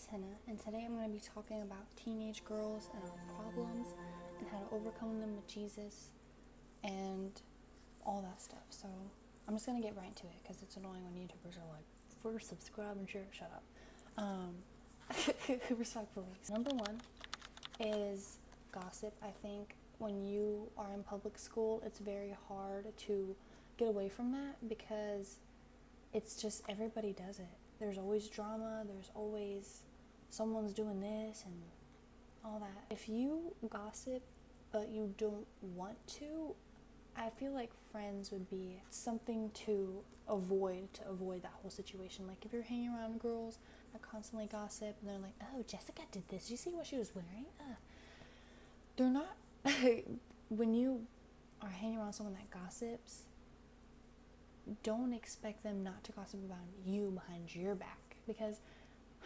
is Henna, and today I'm going to be talking about teenage girls and our problems and how to overcome them with Jesus and all that stuff. So I'm just going to get right into it because it's annoying when YouTubers are like, first subscribe and share. Shut up. Respectfully. Number one is gossip. I think when you are in public school, it's very hard to get away from that because it's just everybody does it. There's always drama, there's always someone's doing this and all that. If you gossip but you don't want to, I feel like friends would be something to avoid that whole situation. Like if you're hanging around girls that constantly gossip and they're like, oh, Jessica did this, did you see what she was wearing? They're not when you are hanging around someone that gossips, don't expect them not to gossip about you behind your back, because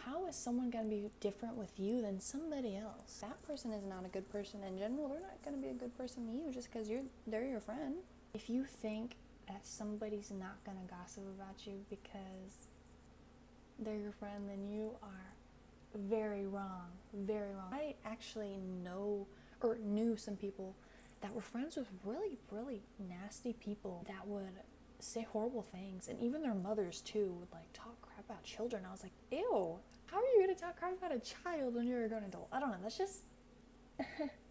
how is someone going to be different with you than somebody else? That person is not a good person in general. They're not going to be a good person to you just because they're your friend. If you think that somebody's not going to gossip about you because they're your friend, then you are very wrong. Very wrong. I actually knew some people that were friends with really, really nasty people that would say horrible things, and even their mothers too would like talk crap about children. I was like, ew, how are you gonna talk crap about a child when you're a grown adult? I don't know, that's just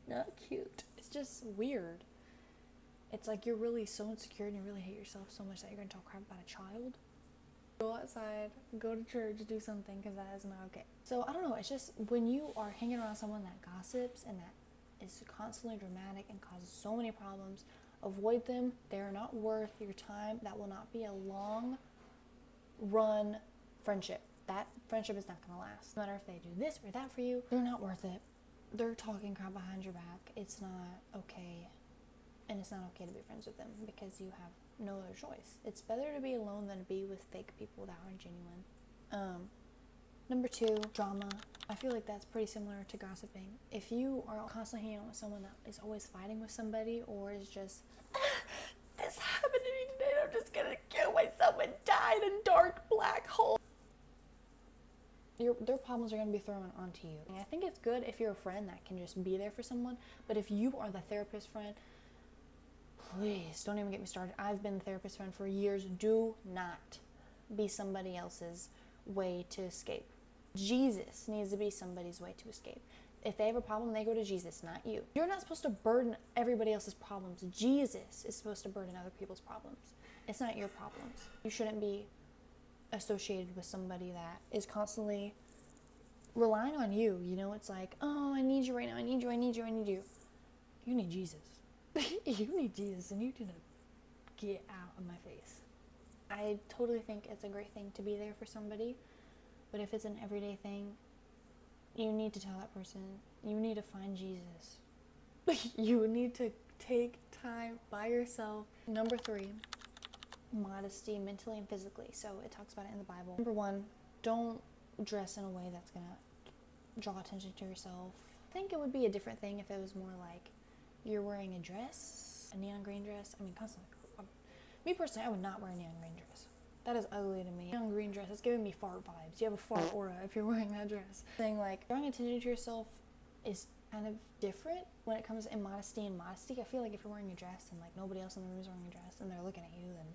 not cute. It's just weird. It's like you're really so insecure and you really hate yourself so much that you're gonna talk crap about a child. Go outside, go to church, do something, because that is not okay. So I don't know, it's just when you are hanging around someone that gossips and that is constantly dramatic and causes so many problems, avoid them. They're not worth your time. That will not be a long run friendship. That friendship is not going to last. No matter if they do this or that for you, they're not worth it. They're talking crap behind your back. It's not okay. And it's not okay to be friends with them because you have no other choice. It's better to be alone than to be with fake people that aren't genuine. Number two, drama. I feel like that's pretty similar to gossiping. If you are constantly hanging out with someone that is always fighting with somebody, or is just, this happened to me today, I'm just gonna kill myself and die in a dark black hole. Their problems are going to be thrown onto you. And I think it's good if you're a friend that can just be there for someone, but if you are the therapist friend, please don't even get me started. I've been the therapist friend for years. Do not be somebody else's way to escape. Jesus needs to be somebody's way to escape. If they have a problem, they go to Jesus, not you. You're not supposed to burden everybody else's problems. Jesus is supposed to burden other people's problems. It's not your problems. You shouldn't be associated with somebody that is constantly relying on you. You know, it's like, oh, I need you right now. I need you. You need Jesus. You need Jesus, and you need to get out of my face. I totally think it's a great thing to be there for somebody, but if it's an everyday thing, you need to tell that person, you need to find Jesus. You need to take time by yourself. Number three, modesty, mentally and physically. So it talks about it in the Bible. Number one, don't dress in a way that's gonna draw attention to yourself. I think it would be a different thing if it was more like you're wearing a dress, a neon green dress. I mean, constantly. Me personally, I would not wear a neon green dress. That is ugly to me. Neon green dress, it's giving me fart vibes. You have a fart aura if you're wearing that dress. Saying like, drawing attention to yourself is kind of different when it comes to immodesty and modesty. I feel like if you're wearing a dress and like nobody else in the room is wearing a dress and they're looking at you, then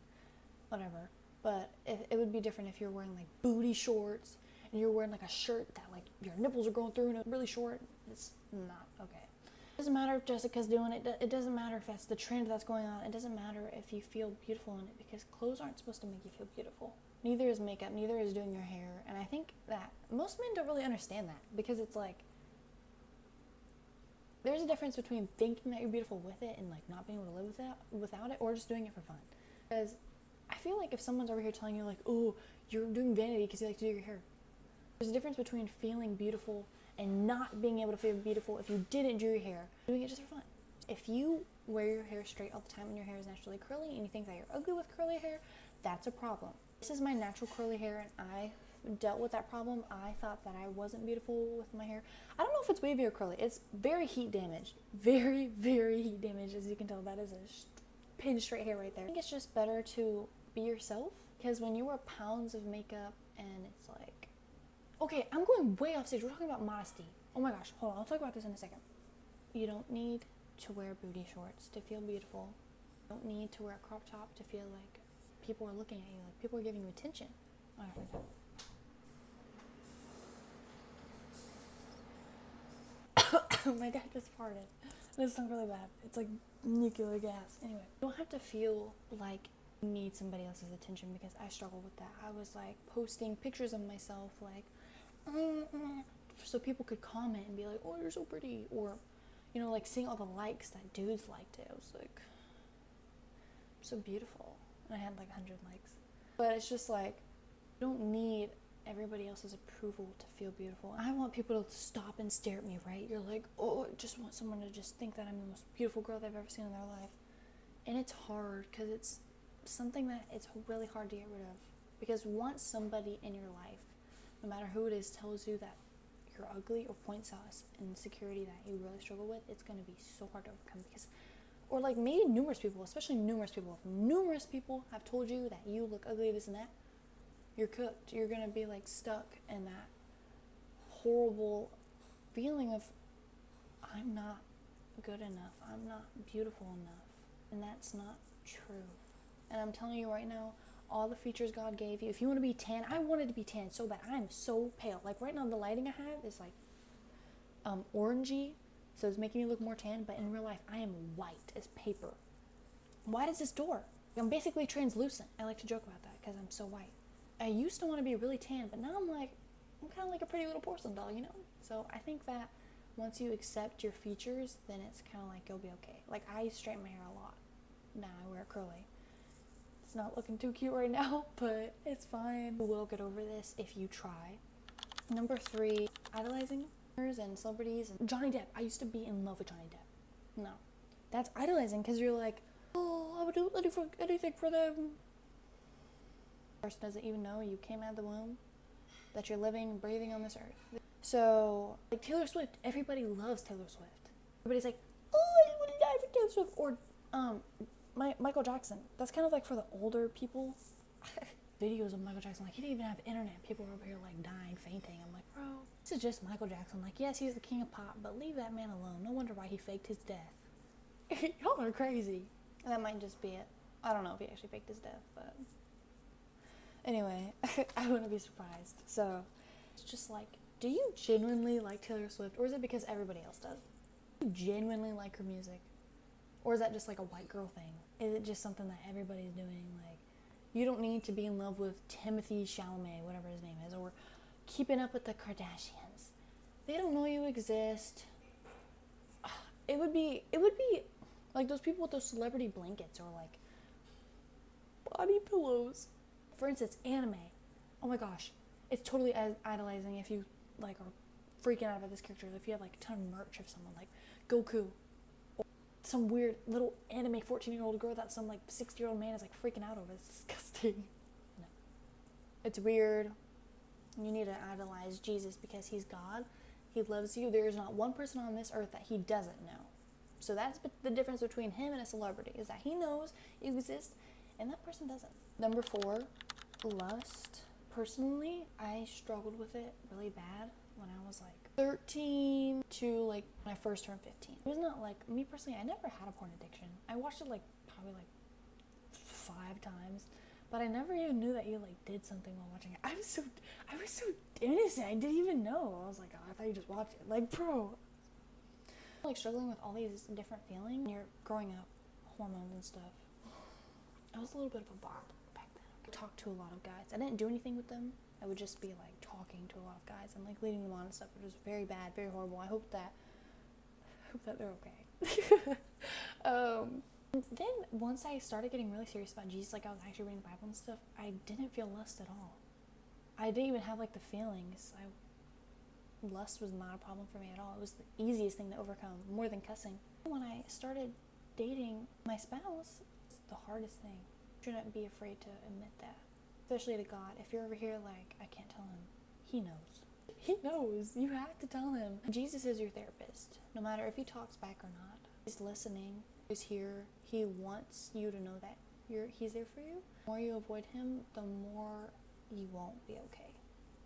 whatever. But it would be different if you're wearing like booty shorts and you're wearing like a shirt that like your nipples are going through and it's really short. It's not okay. It doesn't matter if Jessica's doing it. It doesn't matter if that's the trend that's going on. It doesn't matter if you feel beautiful in it, because clothes aren't supposed to make you feel beautiful. Neither is makeup, neither is doing your hair. And I think that most men don't really understand that, because it's like, there's a difference between thinking that you're beautiful with it and like not being able to live without it, or just doing it for fun. Because I feel like if someone's over here telling you like, oh, you're doing vanity because you like to do your hair. There's a difference between feeling beautiful and not being able to feel beautiful if you didn't do your hair. Doing it just for fun. If you wear your hair straight all the time and your hair is naturally curly and you think that you're ugly with curly hair, that's a problem. This is my natural curly hair and I dealt with that problem. I thought that I wasn't beautiful with my hair. I don't know if it's wavy or curly. It's very heat damaged. Very, very heat damaged. As you can tell, that is a pin straight hair right there. I think it's just better to be yourself, because when you wear pounds of makeup and it's like Okay, I'm going way off stage. We're talking about modesty. Oh my gosh, hold on. I'll talk about this in a second. You don't need to wear booty shorts to feel beautiful. You don't need to wear a crop top to feel like people are looking at you, like people are giving you attention. My dad just farted. This sounds really bad. It's like nuclear gas. Anyway, you don't have to feel like you need somebody else's attention, because I struggle with that. I was like posting pictures of myself like so people could comment and be like, oh, you're so pretty, or you know, like seeing all the likes that dudes liked it. I was like, so beautiful, and I had like 100 likes. But it's just like, you don't need everybody else's approval to feel beautiful. I want people to stop and stare at me, right? You're like, oh, I just want someone to just think that I'm the most beautiful girl they've ever seen in their life. And it's hard, because it's something that it's really hard to get rid of. Because once somebody in your life, no matter who it is, tells you that you're ugly or points out an insecurity that you really struggle with, it's going to be so hard to overcome. Because, or like maybe numerous people, especially numerous people, if numerous people have told you that you look ugly, this and that, you're cooked. You're going to be like stuck in that horrible feeling of, I'm not good enough, I'm not beautiful enough. And that's not true. And I'm telling you right now, all the features God gave you, if you want to be tan, I wanted to be tan so bad. I'm so pale. Like right now, the lighting I have is like orangey, so it's making me look more tan, but in real life, I am white as paper. White as this door. I'm basically translucent. I like to joke about that because I'm so white. I used to want to be really tan, but now I'm kind of like a pretty little porcelain doll, you know? So I think that once you accept your features, then it's kind of like you'll be okay. Like I straighten my hair a lot. Now I wear it curly. It's not looking too cute right now, but it's fine. You will get over this if you try. Number 3, idolizing and celebrities. And Johnny Depp. I used to be in love with Johnny Depp. No. That's idolizing, because you're like, oh, I would do anything for them. The person doesn't even know you came out of the womb, that you're living, breathing on this earth. So, like Taylor Swift, everybody loves Taylor Swift. Everybody's like, oh, I would die for Taylor Swift. Or, Michael Jackson. That's kind of like for the older people. Videos of Michael Jackson, like he didn't even have internet. People were over here like dying, fainting. I'm like, bro, this is just Michael Jackson. Like, yes, he's the king of pop, but leave that man alone. No wonder why he faked his death. Y'all are crazy. And that might just be it. I don't know if he actually faked his death, but anyway, I wouldn't be surprised. So it's just like, do you genuinely like Taylor Swift, or is it because everybody else does? Do you genuinely like her music? Or is that just like a white girl thing? Is it just something that everybody's doing? Like, you don't need to be in love with Timothy Chalamet, whatever his name is, or keeping up with the Kardashians. They don't know you exist. It would be like those people with those celebrity blankets or like body pillows. For instance, anime. Oh my gosh, it's totally idolizing if you like are freaking out about this character. If you have like a ton of merch of someone like Goku, or some weird little anime 14-year-old girl that some like 60-year-old man is like freaking out over. It's disgusting. No, it's weird. You need to idolize Jesus because he's God. He loves you. There is not one person on this earth that he doesn't know. So that's the difference between him and a celebrity, is that he knows you exist and that person doesn't. Number 4, lust. Personally, I struggled with it really bad when I was like 13 to like when I first turned 15. It was not like, me personally, I never had a porn addiction. I watched it like probably like 5 times, but I never even knew that you like did something while watching it. I was so innocent. I didn't even know. I was like, oh, I thought you just watched it. Like, bro. Like struggling with all these different feelings when you're growing up, hormones and stuff. I was a little bit of a bop back then. I talked to a lot of guys. I didn't do anything with them. I would just be like talking to a lot of guys and like leading them on and stuff, which was very bad, very horrible. I hope that they're okay. Then once I started getting really serious about Jesus, like I was actually reading the Bible and stuff, I didn't feel lust at all. I didn't even have like the feelings. Lust was not a problem for me at all. It was the easiest thing to overcome, more than cussing. When I started dating my spouse, it's the hardest thing. You shouldn't be afraid to admit that, especially to God. If you're over here like, I can't tell him, he knows. He knows. You have to tell him. Jesus is your therapist, no matter if he talks back or not. He's listening. He's here. He wants you to know that he's there for you. The more you avoid him, the more you won't be okay.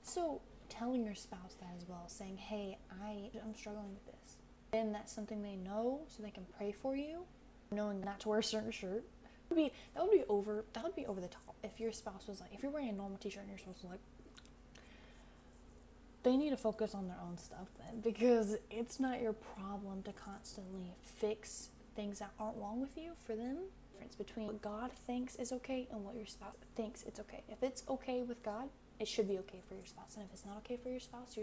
So telling your spouse that as well, saying, hey, I'm struggling with this. And that's something they know, so they can pray for you, knowing not to wear a certain shirt. That would be over the top. If your spouse was like, if you're wearing a normal t-shirt and your spouse was like, they need to focus on their own stuff then, because it's not your problem to constantly fix things that aren't wrong with you for them. The difference between what God thinks is okay and what your spouse thinks it's okay. If it's okay with God, it should be okay for your spouse. And if it's not okay for your spouse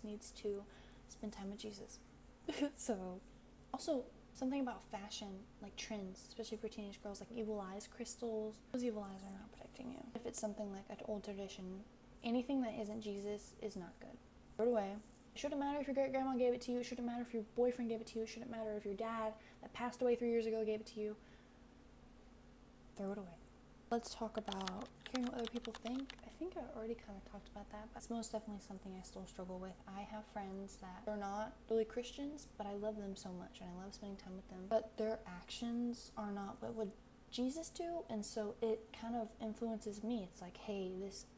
needs to spend time with Jesus. So, also, something about fashion, like trends, especially for teenage girls, like evil eyes crystals. Those evil eyes are not protecting you. If it's something like an old tradition, anything that isn't Jesus is not good. Throw it away. It shouldn't matter if your great grandma gave it to you. It shouldn't matter if your boyfriend gave it to you. It shouldn't matter if your dad that passed away 3 years ago gave it to you. Throw it away. Let's talk about caring what other people think. I think I already kind of talked about that, but it's most definitely something I still struggle with. I have friends that are not really Christians, but I love them so much and I love spending time with them. But their actions are not what would Jesus do, and so it kind of influences me. It's like, hey,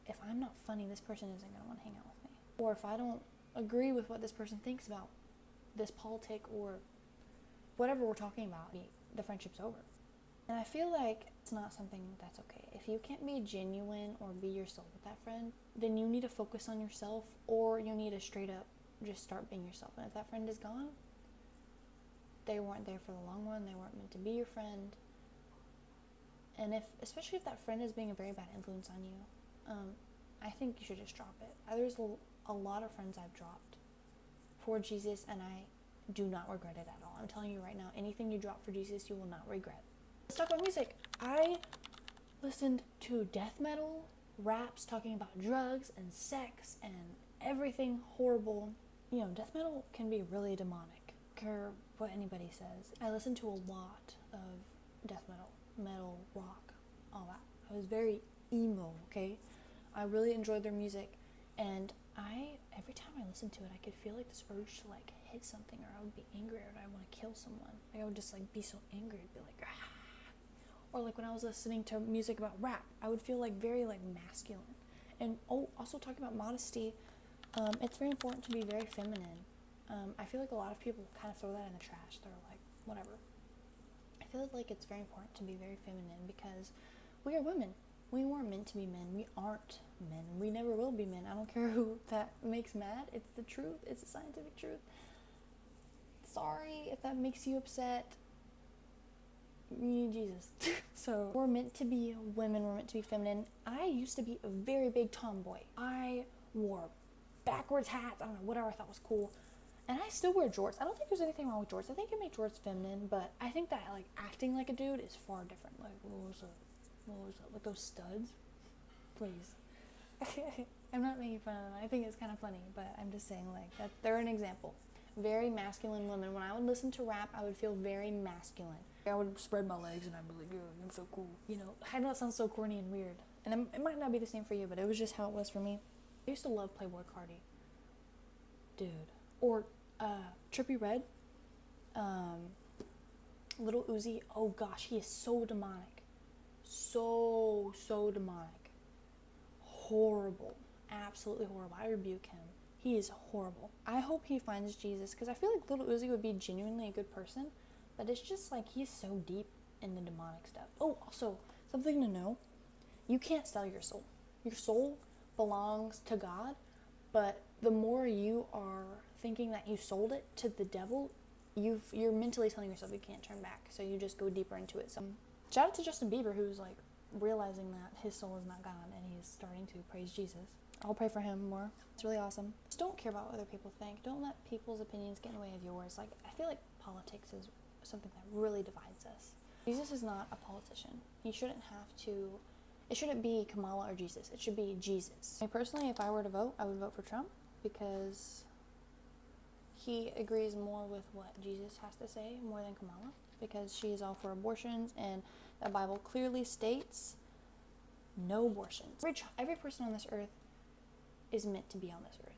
if I'm not funny, this person isn't going to want to hang out with me. Or if I don't agree with what this person thinks about this politic or whatever we're talking about, the friendship's over. And I feel like it's not something that's okay. If you can't be genuine or be yourself with that friend, then you need to focus on yourself, or you need to straight up just start being yourself. And if that friend is gone, they weren't there for the long run. They weren't meant to be your friend. And especially if that friend is being a very bad influence on you, I think you should just drop it. There's a lot of friends I've dropped for Jesus, and I do not regret it at all. I'm telling you right now, anything you drop for Jesus, you will not regret. Let's talk about music. I listened to death metal, raps talking about drugs and sex and everything horrible. Death metal can be really demonic. I don't care what anybody says. I listened to a lot of death metal, rock, all that. I was very emo, okay? I really enjoyed their music, and every time I listened to it, I could feel like this urge to like hit something, or I would be angry, or I want to kill someone. I would just like be so angry, I'd be like, ah. Or like when I was listening to music about rap, I would feel like very like masculine. And also talking about modesty, it's very important to be very feminine. I feel like a lot of people kind of throw that in the trash. They're like, whatever. I feel like it's very important to be very feminine because we are women. We weren't meant to be men. We aren't men. We never will be men. I don't care who that makes mad. It's the truth. It's the scientific truth. Sorry if that makes you upset. You need Jesus. So we're meant to be women. We're meant to be feminine. I used to be a very big tomboy. I wore backwards hats. I don't know, whatever I thought was cool. And I still wear jorts. I don't think there's anything wrong with jorts. I think you make jorts feminine, but I think that like acting like a dude is far different. Like, what was up? With those studs? Please. I'm not making fun of them. I think it's kind of funny, but I'm just saying like that they're an example. Very masculine women. When I would listen to rap, I would feel very masculine. I would spread my legs and I'd be like, I'm so cool. I know it sounds so corny and weird. And it might not be the same for you, but it was just how it was for me. I used to love Playboi Carti. Dude. Or Trippie Redd. Lil Uzi. Oh gosh, he is so demonic. So demonic. Horrible. Absolutely horrible. I rebuke him. He is horrible. I hope he finds Jesus, because I feel like Lil Uzi would be genuinely a good person, but it's just like he's so deep in the demonic stuff. Oh, also, something to know. You can't sell your soul. Your soul belongs to God, but the more you are thinking that you sold it to the devil, you're mentally telling yourself you can't turn back, so you just go deeper into it. So shout out to Justin Bieber, who's like realizing that his soul is not gone and he's starting to praise Jesus. I'll pray for him more. It's really awesome. Just don't care about what other people think. Don't let people's opinions get in the way of yours. Like, I feel like politics is something that really divides us. Jesus is not a politician. He shouldn't have to. It shouldn't be Kamala or Jesus. It should be Jesus. I mean, personally, if I were to vote, I would vote for Trump because he agrees more with what Jesus has to say more than Kamala, because she is all for abortions, and the Bible clearly states no abortions. Every person on this earth is meant to be on this earth.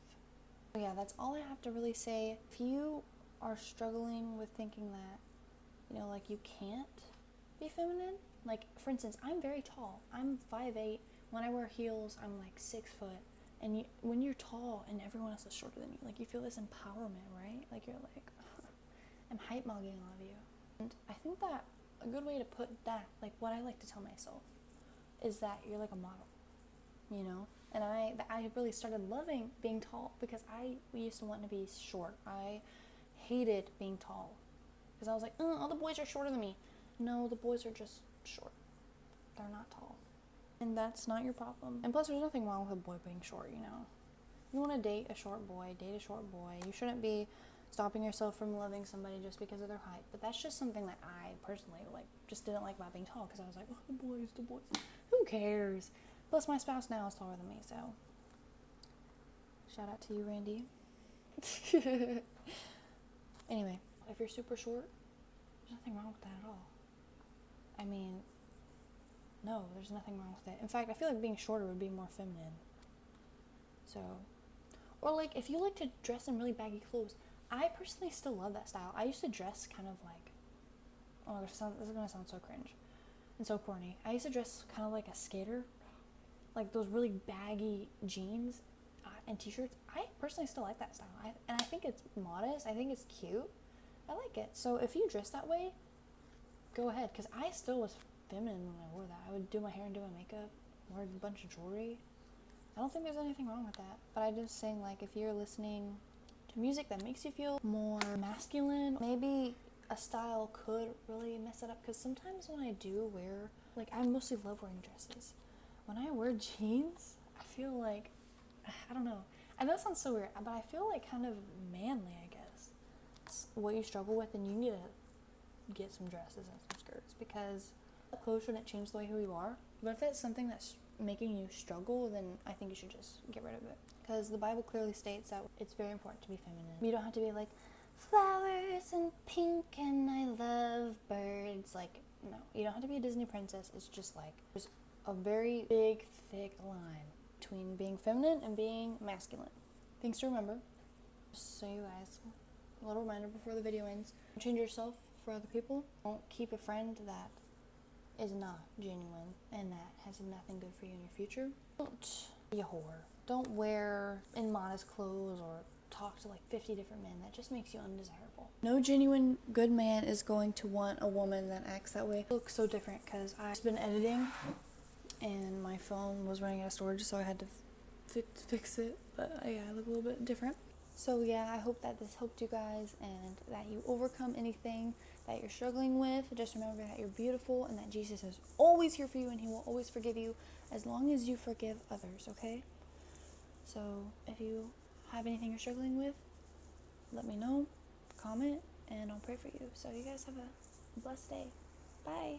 So yeah, that's all I have to really say. If you are struggling with thinking that, like you can't be feminine, like for instance, I'm very tall. I'm 5'8". When I wear heels, I'm like 6 foot, And when you're tall and everyone else is shorter than you, like, you feel this empowerment, right? Like, you're like, I'm hype mugging all of you. And I think that a good way to put that, like, what I like to tell myself is that you're like a model, you know? And I really started loving being tall because I used to want to be short. I hated being tall because I was like, all the boys are shorter than me. No, the boys are just short. They're not tall. And that's not your problem. And plus, there's nothing wrong with a boy being short, you know? You want to date a short boy, date a short boy. You shouldn't be stopping yourself from loving somebody just because of their height. But that's just something that I personally, like, just didn't like about being tall because I was like, oh, the boys. Who cares? Plus, my spouse now is taller than me, so shout out to you, Randy. Anyway, if you're super short, there's nothing wrong with that at all. I mean, no, there's nothing wrong with it. In fact, I feel like being shorter would be more feminine. So, or like, if you like to dress in really baggy clothes, I personally still love that style. I used to dress kind of like, this is gonna sound so cringe and so corny. I used to dress kind of like a skater, like those really baggy jeans and t-shirts. I personally still like that style, and I think it's modest. I think it's cute. I like it. So if you dress that way, go ahead, because I still was feminine when I wore that. I would do my hair and do my makeup, wear a bunch of jewelry. I don't think there's anything wrong with that. But I'm just saying, like, if you're listening to music that makes you feel more masculine, maybe a style could really mess it up. Because sometimes when I do wear, like, I mostly love wearing dresses. When I wear jeans, I feel like, I don't know. I know it sounds so weird, but I feel like kind of manly, I guess. It's what you struggle with, and you need to get some dresses and some skirts, because clothes shouldn't change the way who you are. But if it's something that's making you struggle, then I think you should just get rid of it, because the Bible clearly states that it's very important to be feminine. You don't have to be like flowers and pink and I love birds. Like, no, you don't have to be a Disney princess. It's just like there's a very big thick line between being feminine and being masculine. Things to remember. So you guys, a little reminder before the video ends: change yourself for other people. Don't keep a friend that is not genuine and that has nothing good for you in your future. Don't be a whore. Don't wear immodest clothes or talk to like 50 different men. That just makes you undesirable. No genuine good man is going to want a woman that acts that way. It looks so different because I've been editing and my phone was running out of storage, so I had to fix it. But yeah, I look a little bit different. So yeah, I hope that this helped you guys and that you overcome anything that you're struggling with. Just remember that you're beautiful and that Jesus is always here for you and he will always forgive you as long as you forgive others, okay? So if you have anything you're struggling with, let me know, comment, and I'll pray for you. So you guys have a blessed day. Bye.